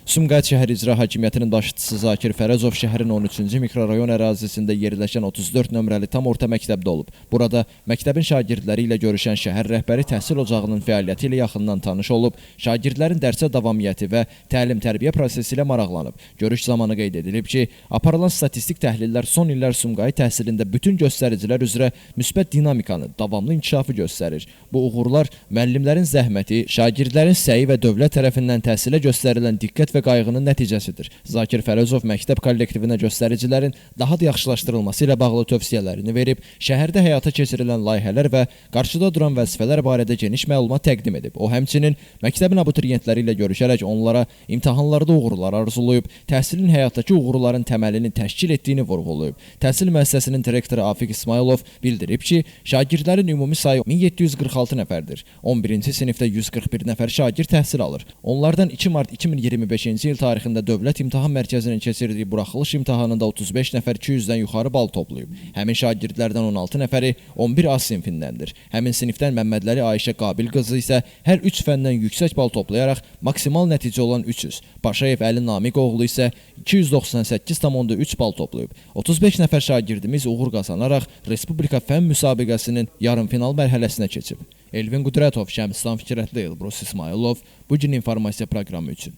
Sumqayıt şəhər icra hakimiyyətinin başçısı Zakir Fərəzov şəhərin 13-cü mikrorayon ərazisində yerləşən 34 nömrəli tam orta məktəbdə olub. Burada məktəbin şagirdləri ilə görüşən şəhər rəhbəri təhsil ocağının fəaliyyəti ilə yaxından tanış olub, şagirdlərin dərsə davamiyyəti və təlim-tərbiyə prosesi ilə maraqlanıb. Görüş zamanı qeyd edilib ki, aparılan statistik təhlillər son illər Sumqayıt təhsilində bütün göstəricilər üzrə müsbət dinamikanı, davamlı inkişafı göstərir. Bu uğurlar müəllimlərin zəhməti, şagirdlərin səyi və dövlət tərəfindən təhsilə göstərilən diqqət və qayğının nəticəsidir. Zakir Fərəzov məktəb kollektivinə göstəricilərin daha da yaxşılaşdırılması ilə bağlı tövsiyələrini verib, şəhərdə həyata keçirilən layihələr və qarşıda duran vəzifələr barədə geniş məlumat təqdim edib. O həmçinin məktəbin abituriyentləri ilə görüşərək onlara imtahanlarda uğurlar arzulayıb, təhsilin həyatdakı uğurların təməlini təşkil etdiyini vurğulayıb. Təhsil müəssisəsinin direktoru Afiq İsmailov bildirib ki, şagirdlərin ümumi sayı 1746 nəfərdir. 11-ci sinifdə 141 nəfər şagird təhsil alır. Onlardan 2 mart 2025-ci il tarixində Dövlət İmtahan Mərkəzinin keçirdiyi buraxılış imtahanında 35 nəfər 200-dən yuxarı bal toplayıb. Həmin şagirdlərdən 16 nəfəri 11 A sinifindəndir. Həmin sinifdən Məmmədləri Ayşə Qabil qızı isə hər 3 fəndən yüksək bal toplayaraq maksimal nəticə olan 300. Paşayev Əli Namiq oğlu isə 298,3 bal toplayıb. 35 nəfər şagirdimiz uğur qazanaraq Respublika Fənn müsabiqəsinin yarımfinal mərhələsinə keçib. Elvin Qudrətov, Şəmstan Fikrətli, Elbrus İsmailov, bugün informasiya proqramı üçün.